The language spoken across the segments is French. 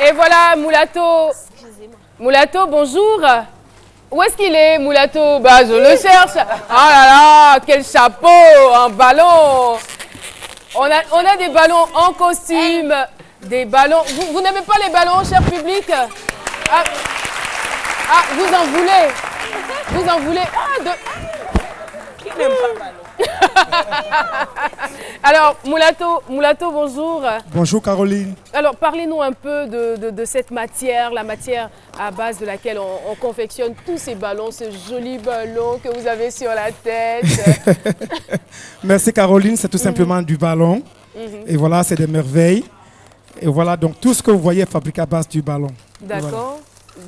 Et voilà, Moulato. Moulato, bonjour. Où est-ce qu'il est, Moulato? Bah, je le cherche. Ah là là, quel chapeau, un ballon. On a des ballons en costume, des ballons. Vous n'aimez pas les ballons, cher public? Vous en voulez? Vous en voulez? Qui n'aime pas le ballon? Alors, Moulato, bonjour. Bonjour Caroline. Alors, parlez-nous un peu de cette matière, la matière à base de laquelle on confectionne tous ces ballons, ce joli ballon que vous avez sur la tête. Merci Caroline, c'est tout simplement du ballon. Et voilà, c'est des merveilles. Et voilà, donc tout ce que vous voyez est fabriqué à base du ballon. D'accord, voilà.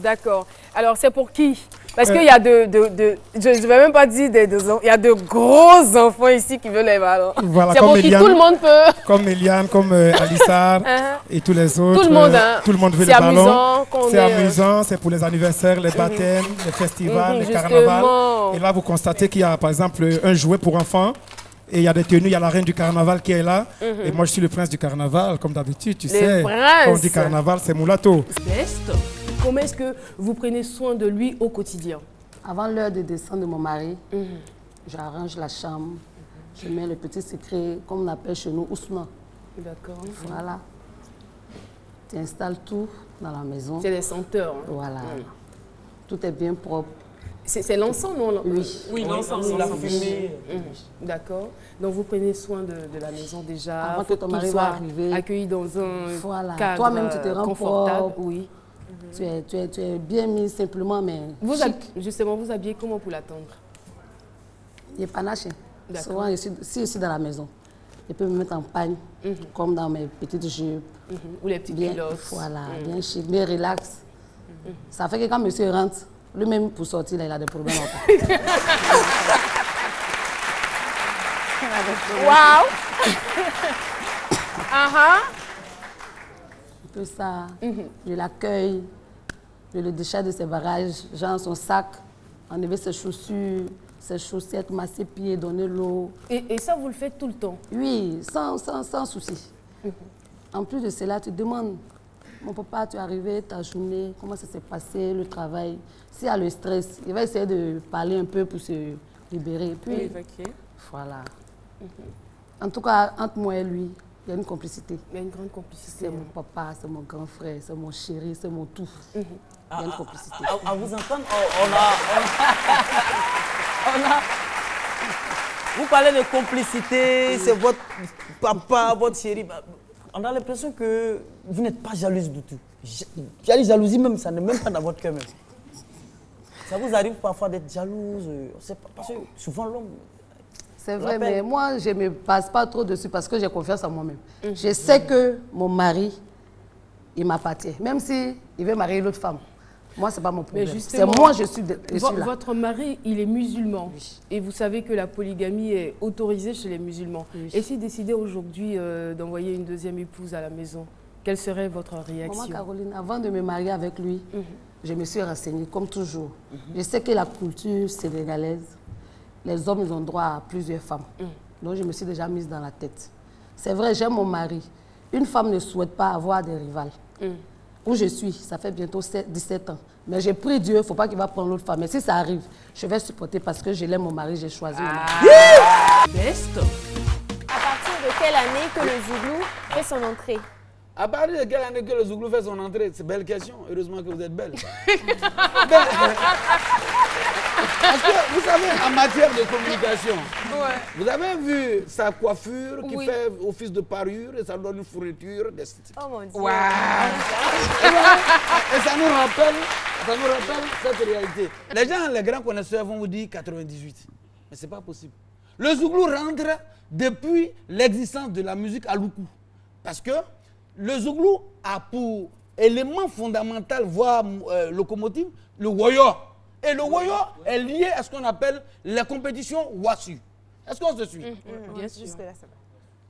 D'accord. Alors, c'est pour qui? Parce qu'il y a je ne vais même pas dire il y a de gros enfants ici qui veulent les ballons. Voilà, c'est pour qui tout le monde peut. Comme Eliane, comme Alissar et tous les autres. Tout le monde, tout le monde veut les ballons. C'est amusant, c'est pour les anniversaires, les baptêmes, les festivals, les carnavals. Et là, vous constatez qu'il y a par exemple un jouet pour enfants. Et il y a des tenues, il y a la reine du carnaval qui est là. Et moi, je suis le prince du carnaval, comme d'habitude, tu sais. Quand on dit carnaval, c'est Moulato. Comment est-ce que vous prenez soin de lui au quotidien? Avant l'heure de descendre de mon mari, j'arrange la chambre, je mets le petit secret, comme on appelle chez nous, ousma. D'accord. Voilà. Tu installes tout dans la maison. C'est des senteurs. Hein. Voilà. Tout est bien propre. C'est l'encens, non? Oui, l'encens, la fumée. D'accord. Donc, vous prenez soin de la maison déjà. Avant que ton mari va arriver. Accueilli dans un cadre toi-même, tu te rends confortable. propre. Oui. Tu es bien mis simplement, mais justement, vous habillez comment pour l'attendre? Il est panaché. Souvent, si je suis dans la maison, je peux me mettre en pagne, comme dans mes petites jupes. Ou les petits culottes. Voilà, bien chic, bien relax. Ça fait que quand monsieur rentre, lui-même pour sortir, là, il a des problèmes. Waouh! Un peu ça. Je l'accueille, je le décharge de ses bagages, genre son sac, enlever ses chaussures, ses chaussettes, masser pieds, donner l'eau. Et ça, vous le faites tout le temps? Oui, sans souci. En plus de cela, tu demandes, mon papa, tu es arrivé, ta journée, comment ça s'est passé, le travail. S'il y a le stress, il va essayer de parler un peu pour se libérer. Puis, voilà. En tout cas, entre moi et lui, il y a une complicité. Il y a une grande complicité. C'est mon papa, c'est mon grand frère, c'est mon chéri, c'est mon tout. Il y a une complicité. À vous entendre, vous parlez de complicité, c'est votre papa, votre chéri. On a l'impression que vous n'êtes pas jalouse du tout. Jalousie même, ça n'est même pas dans votre cœur même. Ça vous arrive parfois d'être jalouse, parce que souvent l'homme... C'est vrai, mais moi, je ne me passe pas trop dessus parce que j'ai confiance en moi-même. Je sais que mon mari, il m'appartient. Même s'il veut marier l'autre femme, moi, ce n'est pas mon problème. C'est moi, je suis là. Votre mari, il est musulman. Oui. Et vous savez que la polygamie est autorisée chez les musulmans. Oui. Et s'il décidait aujourd'hui d'envoyer une deuxième épouse à la maison, quelle serait votre réaction? Maman Caroline, avant de me marier avec lui, je me suis renseignée, comme toujours. Je sais que la culture sénégalaise, les hommes, ils ont droit à plusieurs femmes. Donc, je me suis déjà mise dans la tête. C'est vrai, j'aime mon mari. Une femme ne souhaite pas avoir des rivales. Où je suis, ça fait bientôt 17 ans. Mais j'ai pris Dieu, il ne faut pas qu'il va prendre l'autre femme. Mais si ça arrive, je vais supporter parce que je l'aime mon mari, j'ai choisi mon mari. Best. À partir de quelle année que le Zouglou fait son entrée? À partir de quelle année que le Zouglou fait son entrée? C'est une belle question. Heureusement que vous êtes belle. Parce que, vous savez, en matière de communication, vous avez vu sa coiffure qui fait office de parure et ça donne une fourniture d'esthétique. Oh mon Dieu. Wow. Et ça nous rappelle cette réalité. Les gens, les grands connaisseurs vont vous dire 98. Mais ce n'est pas possible. Le Zouglou rentre depuis l'existence de la musique à Loukou. Parce que le Zouglou a pour élément fondamental, voire locomotive, le woyo. Et le woyo est lié à ce qu'on appelle les compétitions wassu. Est-ce qu'on se suit? Bien sûr.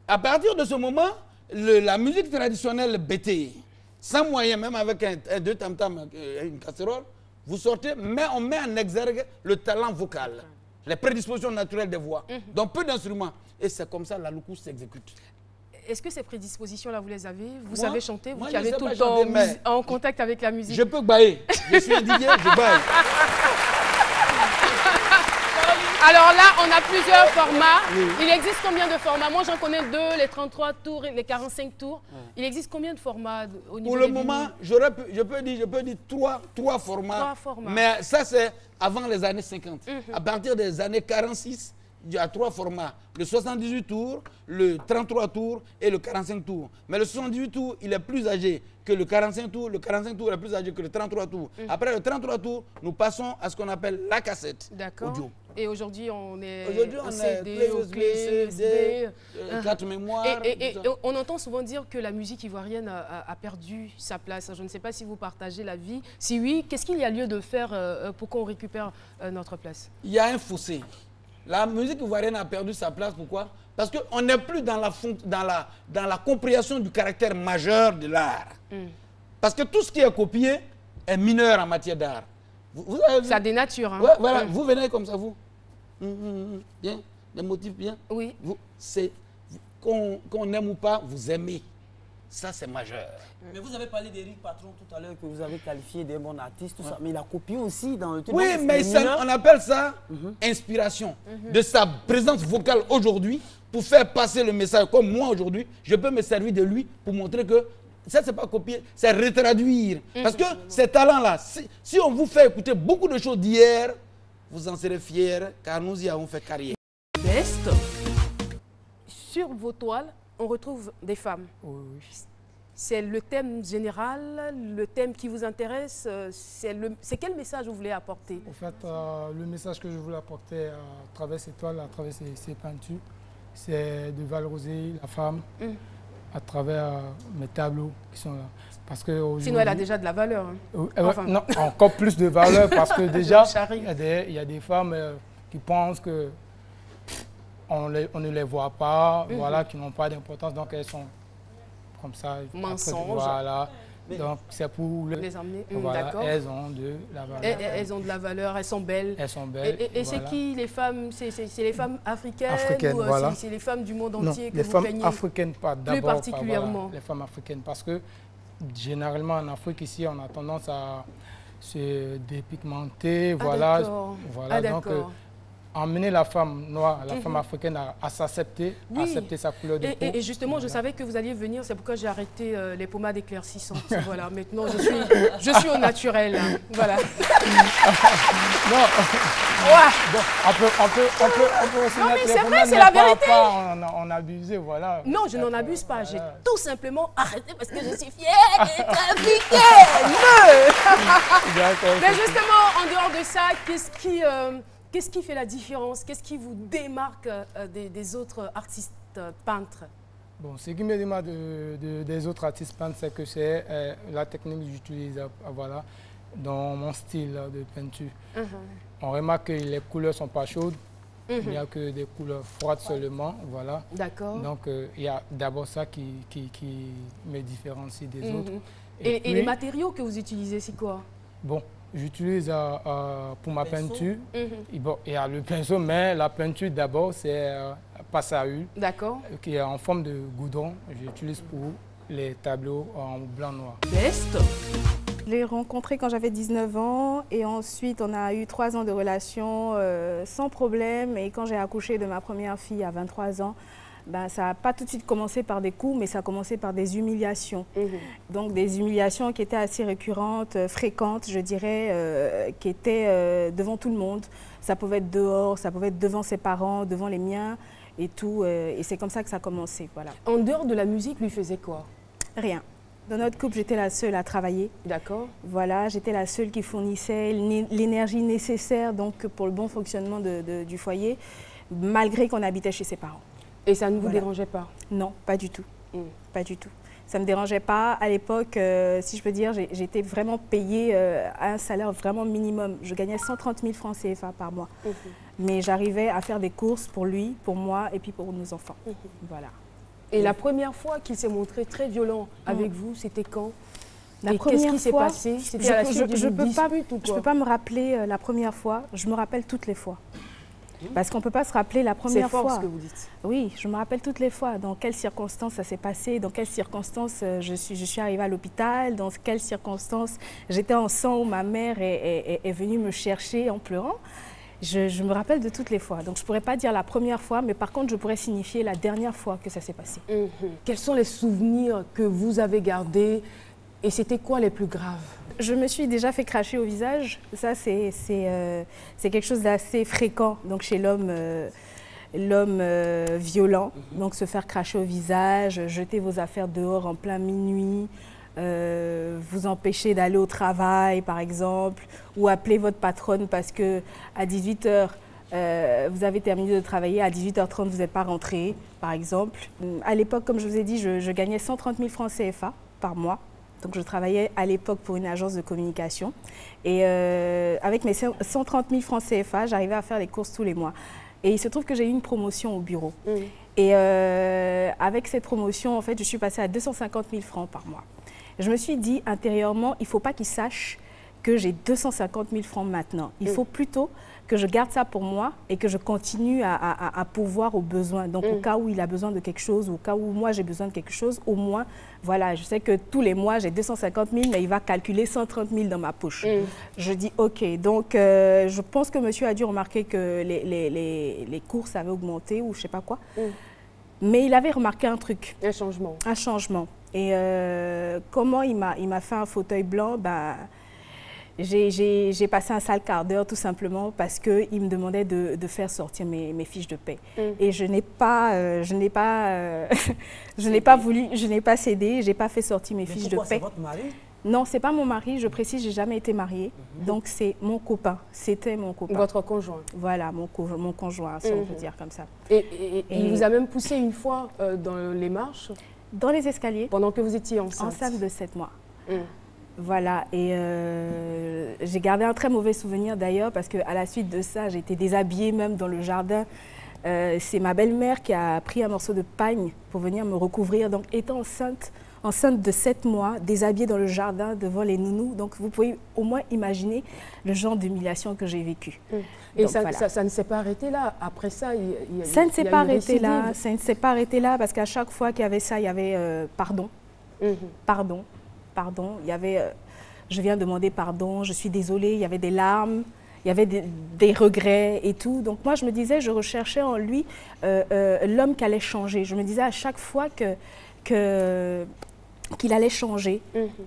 À partir de ce moment, la musique traditionnelle BT, sans moyen, même avec un deux tam-tam, une casserole, vous sortez, mais on met en exergue le talent vocal, les prédispositions naturelles des voix. Donc peu d'instruments. Et c'est comme ça que la loukou s'exécute. est-ce que ces prédispositions-là, vous les avez? Vous Moi, savez chanter? Vous moi, qui je avez sais tout pas le temps chanter, mais en contact avec la musique. Je peux bailler. Je suis un DJ, je baille. Alors là, on a plusieurs formats. Oui. Il existe combien de formats? Moi, j'en connais 2, les 33 tours et les 45 tours. Il existe combien de formats au niveau? Pour le moment, je peux dire 3 formats. 3 formats. Mais ça, c'est avant les années 50. À partir des années 46, il y a 3 formats. Le 78 tours, le 33 tours et le 45 tours. Mais le 78 tours, il est plus âgé que le 45 tours. Le 45 tours est plus âgé que le 33 tours. Après le 33 tours, nous passons à ce qu'on appelle la cassette audio. Et aujourd'hui, on est CD, clé USB, 4 mémoires. Et on entend souvent dire que la musique ivoirienne a perdu sa place. Je ne sais pas si vous partagez l'avis. Si oui, qu'est-ce qu'il y a lieu de faire pour qu'on récupère notre place? Il y a un fossé. La musique ivoirienne a perdu sa place. Pourquoi? Parce qu'on n'est plus dans la compréhension du caractère majeur de l'art. Parce que tout ce qui est copié est mineur en matière d'art. Vous avez vu? Ça dénature. Hein? Ouais, voilà, vous venez comme ça, vous. Bien, des motifs bien. Oui. Qu'on aime ou pas, vous aimez. Ça, c'est majeur. Mais vous avez parlé d'Éric Patron tout à l'heure, que vous avez qualifié d'un bon artiste, tout ça. Mais il a copié aussi dans le... Oui, mais on appelle ça inspiration. De sa présence vocale aujourd'hui, pour faire passer le message. Comme moi aujourd'hui, je peux me servir de lui pour montrer que ça, c'est pas copier, c'est retraduire. Parce que ces talents-là, si on vous fait écouter beaucoup de choses d'hier, vous en serez fiers, car nous y avons fait carrière. Best. Sur vos toiles, on retrouve des femmes. Oui. C'est le thème général, le thème qui vous intéresse. C'est quel message vous voulez apporter? En fait, le message que je voulais apporter à travers ces toiles, à travers ces peintures, c'est de valoriser la femme à travers mes tableaux qui sont là. Parce que sinon, elle a déjà de la valeur. Hein. Enfin. Non, encore plus de valeur parce que déjà, il y a des femmes qui pensent que on ne les voit pas, voilà, qui n'ont pas d'importance, donc elles sont comme ça. Mensonges. Voilà. Donc c'est pour les emmener. Voilà, elles ont de la valeur. Elles ont de la valeur, elles sont belles. Elles sont belles. Et c'est qui les femmes? C'est les femmes africaines ou voilà. C'est les femmes du monde entier que les vous femmes peignez? Africaines, pas d'abord. Plus particulièrement. Voilà, les femmes africaines, parce que généralement en Afrique ici, on a tendance à se dépigmenter, voilà. Donc emmener la femme noire, la femme africaine à s'accepter, accepter sa couleur de peau. Et justement, je savais que vous alliez venir, c'est pourquoi j'ai arrêté les pommades éclaircissantes. Voilà, maintenant je suis au naturel. Hein. Voilà. Non. Ouais. Bon, on peut aussi non, mais c'est vrai, c'est la vérité. On abusait, voilà. Non, je n'en abuse pas. J'ai tout simplement arrêté parce que je suis fière d'être africaine. Mais justement, en dehors de ça, qu'est-ce qui fait la différence? Qu'est-ce qui vous démarque des autres artistes peintres? Bon, ce qui me démarque des autres artistes peintres, c'est que c'est la technique que j'utilise voilà, dans mon style de peinture. On remarque que les couleurs ne sont pas chaudes, il n'y a que des couleurs froides seulement. Voilà. D'accord. Donc, il y a d'abord ça qui me différencie des autres. Et les matériaux que vous utilisez, c'est quoi? Bon, j'utilise pour ma peinture, bon, il y a le pinceau, mais la peinture d'abord, c'est passe à huile, qui est en forme de goudron. J'utilise pour les tableaux en blanc-noir. Best. Je l'ai rencontré quand j'avais 19 ans et ensuite on a eu 3 ans de relation sans problème. Et quand j'ai accouché de ma première fille à 23 ans, ben, ça n'a pas tout de suite commencé par des coups, mais ça a commencé par des humiliations. Donc des humiliations qui étaient assez récurrentes, fréquentes, je dirais, qui étaient devant tout le monde. Ça pouvait être dehors, ça pouvait être devant ses parents, devant les miens et tout. Et c'est comme ça que ça a commencé. Voilà. En dehors de la musique, lui faisait quoi? Rien. Dans notre couple, j'étais la seule à travailler. D'accord. Voilà, j'étais la seule qui fournissait l'énergie nécessaire donc, pour le bon fonctionnement du foyer, malgré qu'on habitait chez ses parents. Et ça ne vous dérangeait pas? Non, pas du tout. Pas du tout. Ça ne me dérangeait pas. À l'époque, si je peux dire, j'étais vraiment payée à un salaire vraiment minimum. Je gagnais 130 000 francs CFA par mois. Mais j'arrivais à faire des courses pour lui, pour moi et puis pour nos enfants. Voilà. Et la première fois qu'il s'est montré très violent avec vous, c'était quand? Qu'est-ce qui s'est passé? C'était à la suite d'une dispute ou quoi? Je ne peux pas me rappeler la première fois, je me rappelle toutes les fois. Parce qu'on ne peut pas se rappeler la première fois. C'est fort ce que vous dites. Oui, je me rappelle toutes les fois. Dans quelles circonstances ça s'est passé, dans quelles circonstances je suis arrivée à l'hôpital, dans quelles circonstances j'étais en sang où ma mère est venue me chercher en pleurant. Je me rappelle de toutes les fois. Donc je ne pourrais pas dire la première fois, mais par contre je pourrais signifier la dernière fois que ça s'est passé. Quels sont les souvenirs que vous avez gardés et c'était quoi les plus graves? Je me suis déjà fait cracher au visage. Ça, c'est quelque chose d'assez fréquent donc, chez l'homme violent. Donc, se faire cracher au visage, jeter vos affaires dehors en plein minuit, vous empêcher d'aller au travail, par exemple, ou appeler votre patronne parce qu'à 18 h, vous avez terminé de travailler, à 18h30, vous n'êtes pas rentré, par exemple. À l'époque, comme je vous ai dit, je gagnais 130 000 francs CFA par mois. Donc, je travaillais à l'époque pour une agence de communication. Et avec mes 130 000 francs CFA, j'arrivais à faire les courses tous les mois. Et il se trouve que j'ai eu une promotion au bureau. Et avec cette promotion, en fait, je suis passée à 250 000 francs par mois. Je me suis dit intérieurement, il ne faut pas qu'ils sachent que j'ai 250 000 francs maintenant. Il faut plutôt que je garde ça pour moi et que je continue à pourvoir aux besoins. Donc, au cas où il a besoin de quelque chose, au cas où moi j'ai besoin de quelque chose, au moins, voilà, je sais que tous les mois j'ai 250 000, mais il va calculer 130 000 dans ma poche. Je dis OK. Donc, je pense que monsieur a dû remarquer que les courses avaient augmenté ou je ne sais pas quoi. Mais il avait remarqué un truc. Un changement. Un changement. Et comment il m'a fait un fauteuil blanc, bah, j'ai passé un sale quart d'heure tout simplement parce qu'il me demandait de faire sortir mes fiches de paie. Et je n'ai pas voulu, je n'ai pas cédé, je n'ai pas fait sortir mes fiches de paie. C'est votre mari? Non, ce n'est pas mon mari, je précise, je n'ai jamais été mariée. Donc c'est mon copain, c'était mon copain. Votre conjoint? Voilà, mon conjoint, si on peut dire comme ça. Et il vous a même poussé une fois dans les marches? Dans les escaliers. Pendant que vous étiez enceinte? Enceinte de 7 mois. Voilà, et j'ai gardé un très mauvais souvenir d'ailleurs parce qu'à la suite de ça, j'ai été déshabillée même dans le jardin. C'est ma belle-mère qui a pris un morceau de pagne pour venir me recouvrir. Donc, étant enceinte de 7 mois, déshabillée dans le jardin devant les nounous. Donc, vous pouvez au moins imaginer le genre d'humiliation que j'ai vécu. Et donc, ça, voilà. ça ne s'est pas arrêté là? Après ça, ça ne s'est pas arrêté là. Ça ne s'est pas arrêté là parce qu'à chaque fois qu'il y avait ça, il y avait pardon. Pardon, il y avait, je viens demander pardon, je suis désolée, il y avait des larmes, il y avait des regrets et tout. Donc moi, je me disais, je recherchais en lui l'homme qui allait changer. Je me disais à chaque fois qu'il allait changer,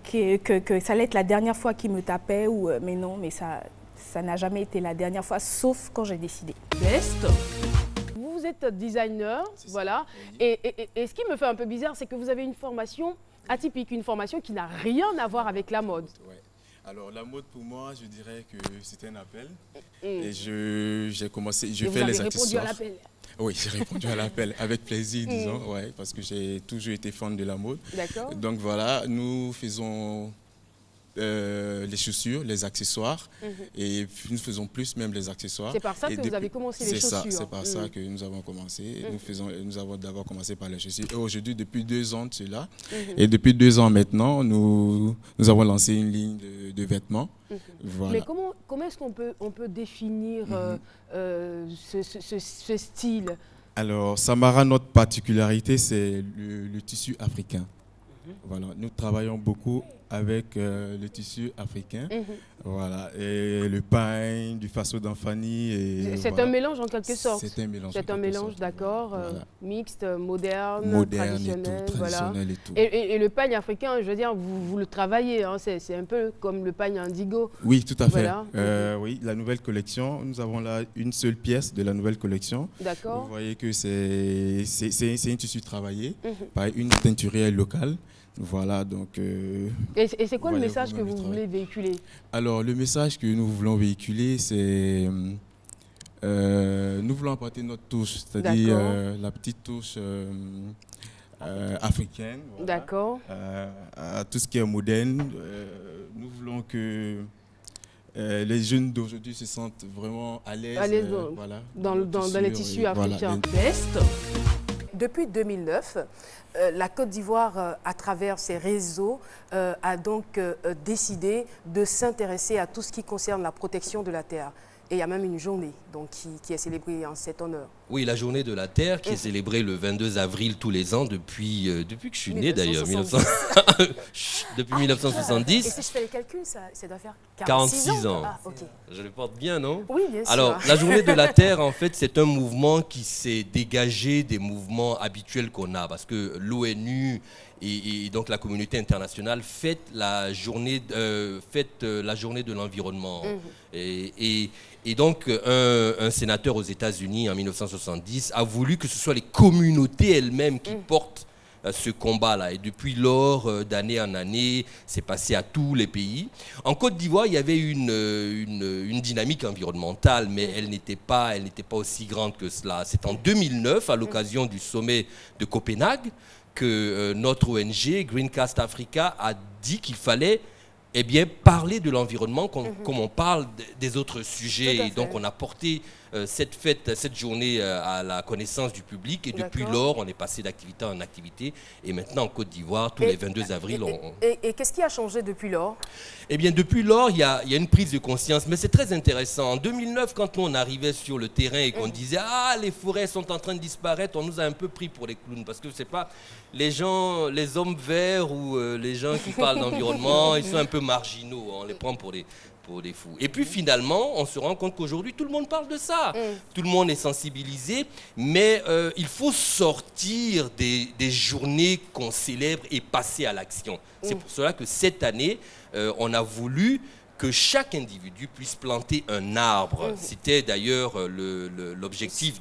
que ça allait être la dernière fois qu'il me tapait, mais non, mais ça n'a jamais été la dernière fois, sauf quand j'ai décidé. Vous êtes designer, voilà, et ce qui me fait un peu bizarre, c'est que vous avez une formation atypique, une formation qui n'a rien à voir avec la mode. Ouais. Alors la mode pour moi, je dirais que c'était un appel. Et j'ai commencé, je fais les accessoires. Vous avez répondu à l'appel? Oui, j'ai répondu à l'appel avec plaisir, disons, ouais, parce que j'ai toujours été fan de la mode. D'accord. Donc voilà, nous faisons les chaussures, les accessoires, et nous faisons plus même les accessoires. C'est par ça que vous avez commencé les chaussures? C'est par ça que nous avons commencé. Nous avons d'abord commencé par les chaussures. Et aujourd'hui, depuis 2 ans de cela, et depuis 2 ans maintenant, nous avons lancé une ligne de vêtements. Voilà. Mais comment est-ce qu'on peut définir ce style? Alors, Samara, notre particularité, c'est le tissu africain. Voilà, nous travaillons beaucoup avec le tissu africain, voilà, et le pain, du faso d'Anfani. C'est un mélange en quelque sorte. C'est un mélange. C'est un mélange, d'accord, voilà. Mixte, moderne traditionnel, traditionnel et tout. Et le pagne africain, je veux dire, vous le travaillez, hein, c'est un peu comme le pagne indigo. Oui, tout à fait. Voilà. Oui, la nouvelle collection, nous avons là une seule pièce de la nouvelle collection. D'accord. Vous voyez que c'est un tissu travaillé par une teinturière locale. Voilà, donc... et c'est quoi le message que vous voulez véhiculer? Alors, le message que nous voulons véhiculer, c'est... nous voulons apporter notre touche, c'est-à-dire la petite touche africaine. Voilà, d'accord. À tout ce qui est moderne. Nous voulons que les jeunes d'aujourd'hui se sentent vraiment à l'aise voilà, dans les tissus africains. Voilà, depuis 2009, la Côte d'Ivoire, à travers ses réseaux, a donc décidé de s'intéresser à tout ce qui concerne la protection de la terre. Et il y a même une journée donc, qui est célébrée en cet honneur. Oui, la journée de la Terre qui est célébrée le 22 avril tous les ans depuis que je suis né d'ailleurs, depuis 1970. Et si je fais les calculs, ça doit faire 46 ans. Ah, okay. Je le porte bien, non? Oui, bien sûr. Alors, la journée de la Terre, en fait, c'est un mouvement qui s'est dégagé des mouvements habituels qu'on a, parce que l'ONU et donc la communauté internationale fête la journée de l'environnement. Et donc, un sénateur aux États-Unis en 1970 a voulu que ce soit les communautés elles-mêmes qui portent ce combat-là. Et depuis lors, d'année en année, c'est passé à tous les pays. En Côte d'Ivoire, il y avait une dynamique environnementale, mais elle n'était pas aussi grande que cela. C'est en 2009, à l'occasion du sommet de Copenhague, que notre ONG, Greencast Africa, a dit qu'il fallait parler de l'environnement comme on parle des autres sujets. Et donc, on a porté cette journée à la connaissance du public. Et depuis lors, on est passé d'activité en activité. Et maintenant, en Côte d'Ivoire, tous les 22 avril, Et qu'est-ce qui a changé depuis lors? Eh bien, depuis lors, il y a une prise de conscience. Mais c'est très intéressant. En 2009, quand on arrivait sur le terrain et qu'on disait « Ah, les forêts sont en train de disparaître », on nous a un peu pris pour les clowns. Parce que c'est pas les hommes verts ou les gens qui parlent d'environnement, ils sont un peu marginaux. On les prend pour des fous. Et puis finalement, on se rend compte qu'aujourd'hui, tout le monde parle de ça. Tout le monde est sensibilisé, mais il faut sortir des journées qu'on célèbre et passer à l'action. C'est pour cela que cette année, on a voulu que chaque individu puisse planter un arbre. C'était d'ailleurs l'objectif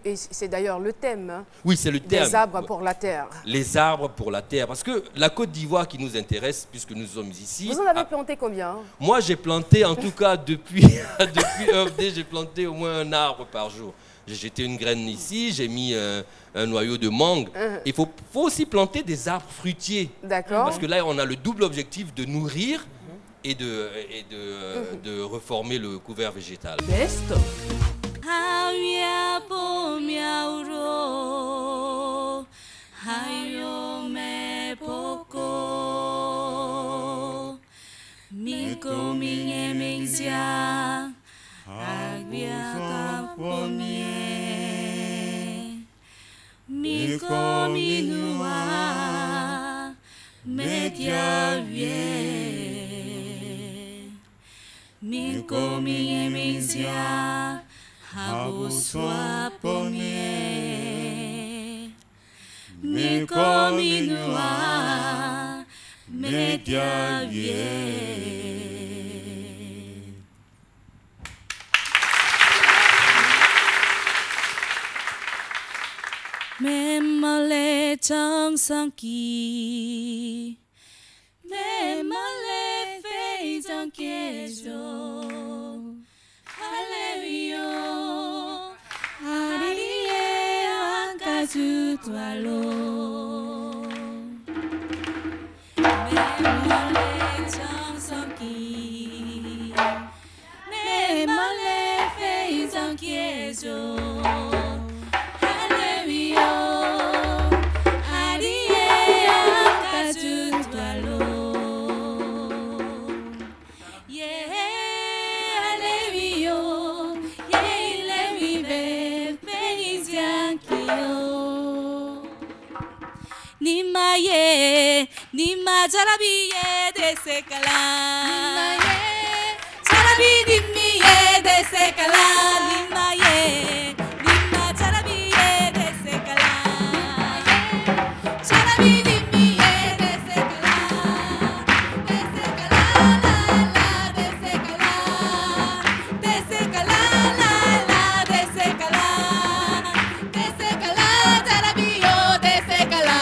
Et c'est d'ailleurs le thème. Hein, oui, c'est le thème. Les arbres pour la terre. Les arbres pour la terre. Parce que la Côte d'Ivoire qui nous intéresse, puisque nous sommes ici... Vous en avez planté combien? Moi, j'ai planté, en tout cas, depuis EFD, j'ai planté au moins un arbre par jour. J'ai jeté une graine ici, j'ai mis un noyau de mangue. Il faut aussi planter des arbres fruitiers. D'accord. Parce que là, on a le double objectif de nourrir et de reformer le couvert végétal. Best. Memale chang sanki, memale fei chang kejo, haleyo, hariye ankazu tualo. Memale chang sanki, memale fei chang kejo. Nima jarabiye de sekala. Jarabi nimiye de sekala. Nima jarabiye de sekala. Jarabi nimiye de sekala. De sekala la de sekala. De sekala la de sekala. De sekala jarabiyo de sekala.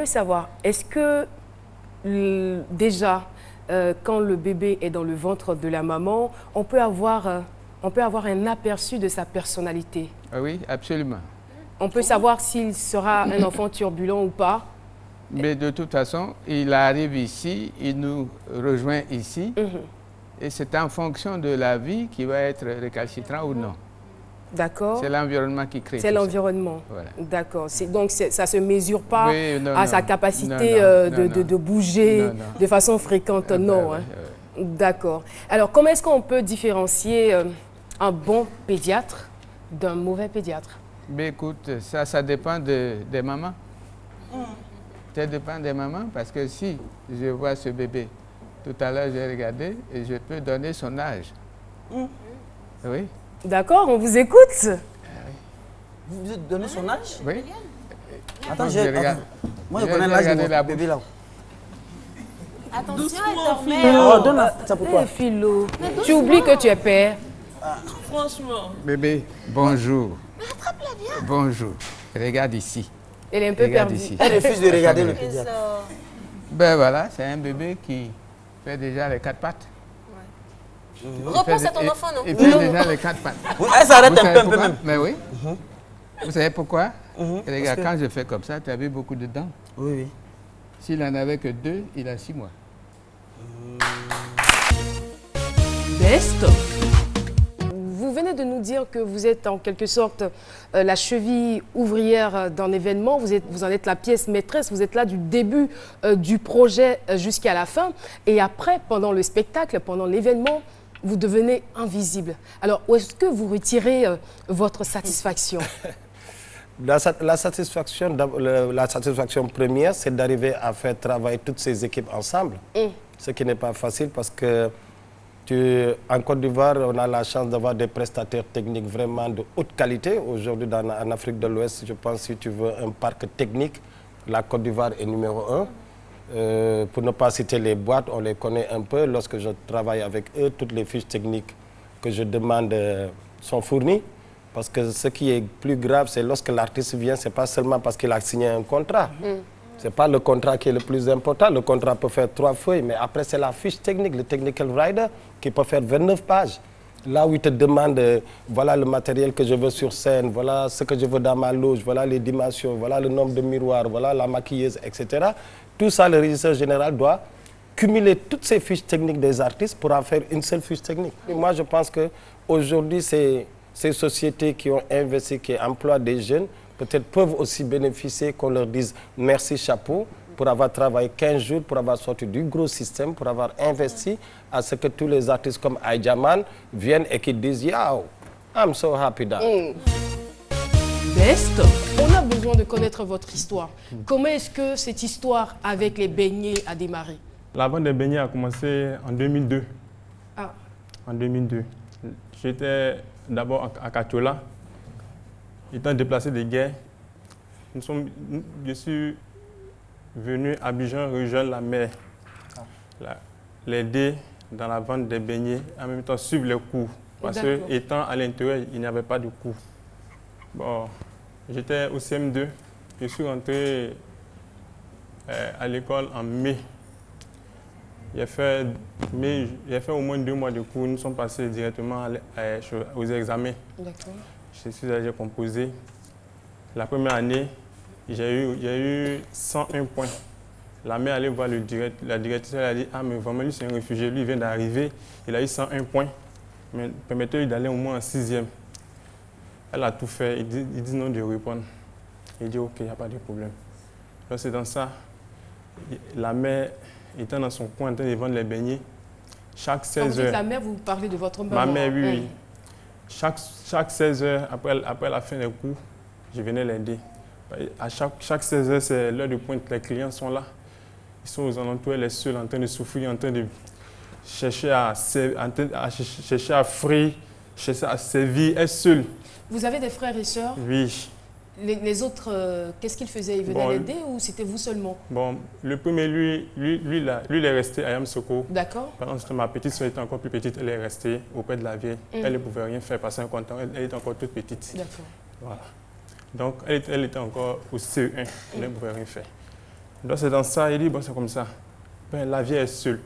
j'aimerais savoir, est-ce que déjà, quand le bébé est dans le ventre de la maman, on peut avoir un aperçu de sa personnalité? Oui, absolument. On peut savoir s'il sera un enfant turbulent ou pas? Mais de toute façon, il arrive ici, il nous rejoint ici, et c'est en fonction de la vie qui va être récalcitrant ou non. D'accord. C'est l'environnement qui crée. C'est l'environnement. Voilà. D'accord. Donc, ça ne se mesure pas à sa capacité de bouger de façon fréquente. Non. Hein. D'accord. Alors, comment est-ce qu'on peut différencier un bon pédiatre d'un mauvais pédiatre? Mais écoute, ça dépend des mamans. Ça dépend des mamans parce que si je vois ce bébé, tout à l'heure j'ai regardé et je peux donner son âge. Oui. D'accord, on vous écoute. Vous vous donnez son âge? Oui. Attends, moi je connais l'âge de mon bébé là. Attention, elle dormait. Oh, donne ça pour toi. Philo, tu oublies que tu es père. Franchement. Bébé, bonjour. Mais attrape-la bien. Bonjour. Regarde ici. Elle est un peu perdue. Elle refuse de regarder le pédiatre. Ben voilà, c'est un bébé qui fait déjà les 4 pattes. Repose à ton enfant, non? Il fait déjà les 4 pattes. Elle s'arrête un peu même. Mais oui. Vous savez pourquoi? Regarde, quand je fais comme ça, tu as vu beaucoup de dents. Oui, oui. S'il n'en avait que 2, il a 6 mois. Best. Vous venez de nous dire que vous êtes en quelque sorte la cheville ouvrière d'un événement, vous en êtes la pièce maîtresse, vous êtes là du début du projet jusqu'à la fin. Et après, pendant le spectacle, pendant l'événement, vous devenez invisible. Alors, où est-ce que vous retirez votre satisfaction? La satisfaction première, c'est d'arriver à faire travailler toutes ces équipes ensemble. Ce qui n'est pas facile parce que en Côte d'Ivoire, on a la chance d'avoir des prestataires techniques vraiment de haute qualité. Aujourd'hui, en Afrique de l'Ouest, je pense que si tu veux un parc technique, la Côte d'Ivoire est numéro 1. Pour ne pas citer les boîtes, on les connaît un peu. Lorsque je travaille avec eux, toutes les fiches techniques que je demande sont fournies. Parce que ce qui est plus grave, c'est lorsque l'artiste vient, ce n'est pas seulement parce qu'il a signé un contrat. Ce n'est pas le contrat qui est le plus important. Le contrat peut faire 3 feuilles, mais après, c'est la fiche technique, le technical rider, qui peut faire 29 pages. Là où il te demande, voilà le matériel que je veux sur scène, voilà ce que je veux dans ma loge, voilà les dimensions, voilà le nombre de miroirs, voilà la maquilleuse, etc. Tout ça, le régisseur général doit cumuler toutes ces fiches techniques des artistes pour en faire une seule fiche technique. Et moi, je pense qu'aujourd'hui, ces sociétés qui ont investi, qui emploient des jeunes, peut-être peuvent aussi bénéficier qu'on leur dise merci, chapeau, pour avoir travaillé 15 jours, pour avoir sorti du gros système, pour avoir investi à ce que tous les artistes comme Aïdjaman viennent et qu'ils disent « Yo, I'm so happy that ». Best. On a besoin de connaître votre histoire. Comment est-ce que cette histoire avec les beignets a démarré? La vente des beignets a commencé en 2002. Ah. En 2002. J'étais d'abord à Kachola, étant déplacé des guerres. Je suis venu à Abidjan rejoindre la mère, l'aider dans la vente des beignets, en même temps suivre les cours. Parce que étant à l'intérieur, il n'y avait pas de cours. Bon, j'étais au CM2, je suis rentré à l'école en mai. J'ai fait au moins 2 mois de cours, nous sommes passés directement aux examens. J'ai composé. La première année, j'ai eu 101 points. La mère allait voir la directrice, elle a dit « Ah, mais vraiment, lui, c'est un réfugié, lui, il vient d'arriver, il a eu 101 points. Mais permettez-lui d'aller au moins en 6e. » Elle a tout fait, il dit non de répondre. Il dit « Ok, il n'y a pas de problème. » Donc c'est dans ça, la mère étant dans son coin en train de vendre les beignets, chaque 16 heures... Quand vous dites la mère, vous parlez de votre maman? Ma mère, oui. Chaque 16 heures, après la fin des cours, je venais l'aider. À chaque 16 heures, c'est l'heure de pointe, les clients sont là. Ils sont aux alentours, elle est seule, en train de souffrir, en train de chercher à frire, chercher à servir, elle est seule. Vous avez des frères et sœurs? Oui. Les autres, qu'est-ce qu'ils faisaient? Ils venaient l'aider ou c'était vous seulement? Bon, le premier, lui, il est resté à Yamsoko. D'accord. Pendant que ma petite soeur était encore plus petite, elle est restée auprès de la vieille. Elle ne pouvait rien faire parce qu'elle était encore toute petite. D'accord. Voilà. Donc, elle était encore au CE1, elle ne pouvait rien faire. Donc c'est dans ça, il dit, bon, c'est comme ça. Ben, la vie est seule.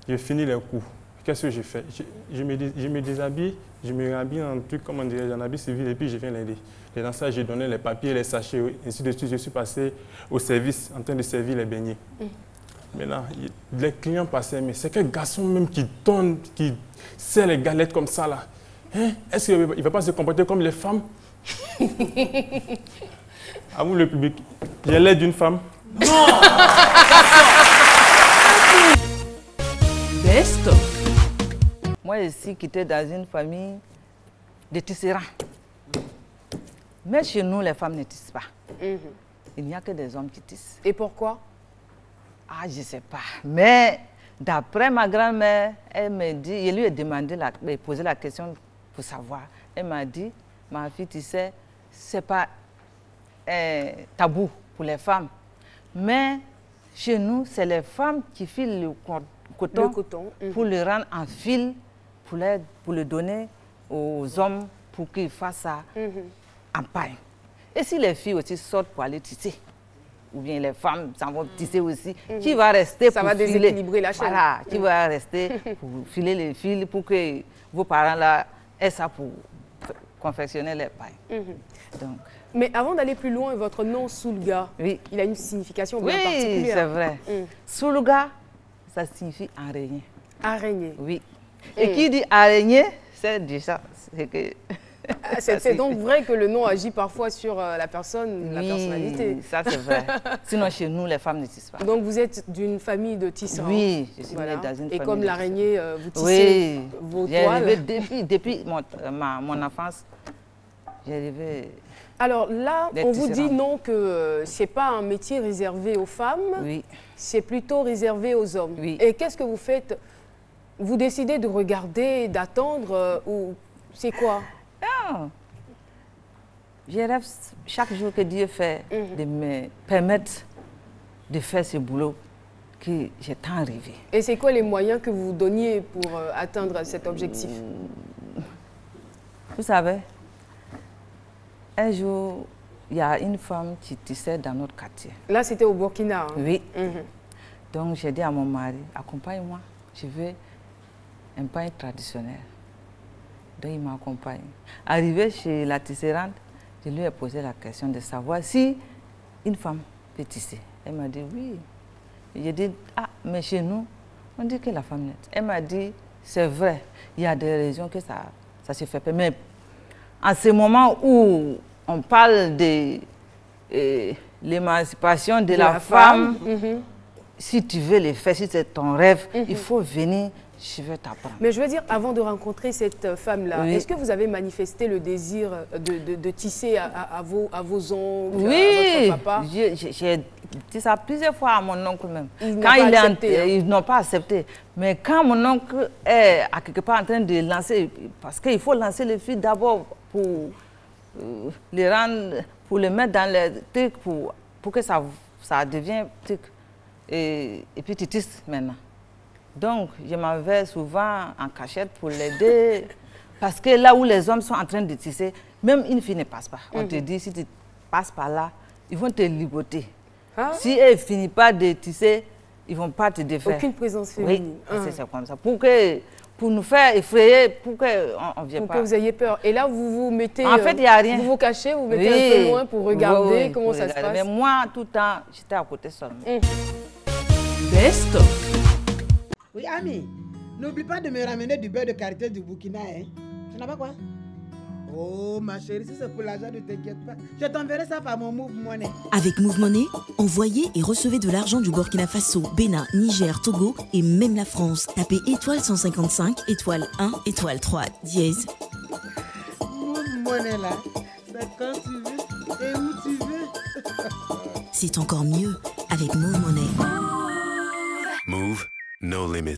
J'ai fini les cours. Qu'est-ce que j'ai fait? Je me déshabille, je me rhabille en truc, comment dire, en habit civil, et puis je viens l'aider. Et dans ça, j'ai donné les papiers, les sachets, ainsi de suite. Je suis passé au service, en train de servir les beignets. Maintenant, les clients passaient, mais c'est quel garçon même qui donne, qui sert les galettes comme ça, là? Hein? Est-ce qu'il ne va pas se comporter comme les femmes? À vous, le public, j'ai l'air d'une femme. Non. Best. Moi, je suis quittée dans une famille de tisserands. Mais chez nous, les femmes ne tissent pas. Il n'y a que des hommes qui tissent. Et pourquoi? Ah, je ne sais pas. Mais d'après ma grand-mère, elle me dit, je lui ai demandé, posé la question pour savoir. Elle m'a dit, ma fille, tu sais, ce n'est pas tabou pour les femmes. Mais chez nous, c'est les femmes qui filent le coton pour le rendre en fil, pour le donner aux hommes pour qu'ils fassent ça en paille. Et si les filles aussi sortent pour aller tisser, ou bien les femmes s'en vont tisser aussi, qui va rester ça pour va déséquilibrer la chaîne. Voilà, qui va rester pour filer les fils pour que vos parents là aient ça pour confectionner les pailles. Donc, mais avant d'aller plus loin, votre nom Soulga, il a une signification bien particulière. Oui, c'est vrai. Soulga, ça signifie araignée. Araignée. Oui. Et qui dit araignée, c'est déjà c'est que... C'est donc vrai que le nom agit parfois sur la personne, la personnalité. Ça c'est vrai. Sinon, chez nous, les femmes ne tissent pas. Donc, vous êtes d'une famille de tisseurs. Oui, je suis née dans une famille. Et comme l'araignée, vous tissez vos toiles. Depuis mon enfance, j'ai rêvé. Alors là, on vous dit non que ce n'est pas un métier réservé aux femmes, c'est plutôt réservé aux hommes. Et qu'est-ce que vous faites? Vous décidez de regarder, d'attendre ou c'est quoi? Non. Je rêve chaque jour que Dieu fait de me permettre de faire ce boulot que j'ai tant rêvé. Et c'est quoi les moyens que vous vous donniez pour atteindre cet objectif? Vous savez, un jour, il y a une femme qui tissait dans notre quartier. Là, c'était au Burkina. Hein? Oui. Donc, j'ai dit à mon mari, accompagne-moi, je veux un pain traditionnel. Donc, il m'accompagne. Arrivé chez la tisserande, je lui ai posé la question de savoir si une femme peut tisser. Elle m'a dit oui. J'ai dit, ah, mais chez nous, on dit que la femme n'est. Elle m'a dit, c'est vrai, il y a des régions que ça se fait pas. Mais en ce moment où on parle de l'émancipation de la femme, si tu veux le faire, si c'est ton rêve, il faut venir. Je vais t'apprendre. Mais je veux dire, avant de rencontrer cette femme-là, est-ce que vous avez manifesté le désir de tisser à vos oncles, à votre papa? J'ai dit ça plusieurs fois à mon oncle même. Ils n'ont pas accepté. Mais quand mon oncle est à quelque part en train de lancer, parce qu'il faut lancer le fil d'abord pour les rendre, pour le mettre dans le truc, pour que ça devienne truc. Et puis tu tisses maintenant. Donc, je m'en vais souvent en cachette pour l'aider. Parce que là où les hommes sont en train de tisser, même une fille ne passe pas. On te dit, si tu passes par là, ils vont te ligoter. Si elle ne finit pas de tisser, ils ne vont pas te défaire. Aucune présence féminine. Oui, c'est comme ça. Pour nous faire effrayer, pour qu'on ne vienne pas. Pour que vous ayez peur. Et là, vous vous mettez... En fait, il n'y a rien. Vous vous cachez, vous mettez un peu loin pour regarder comment ça se passe. Mais moi, tout le temps, j'étais à côté seulement. Best. Oui, Ami, n'oublie pas de me ramener du beurre de karité du Burkina, hein. Tu n'as pas quoi? Oh, ma chérie, si c'est pour l'argent, ne t'inquiète pas. Je t'enverrai ça par mon Move Money. Avec Move Money, envoyez et recevez de l'argent du Burkina Faso, Bénin, Niger, Togo et même la France. Tapez étoile 155, étoile 1, étoile 3, dièse. Move Money, là, c'est quand tu veux et où tu veux. C'est encore mieux avec Move Money. Move, no limit.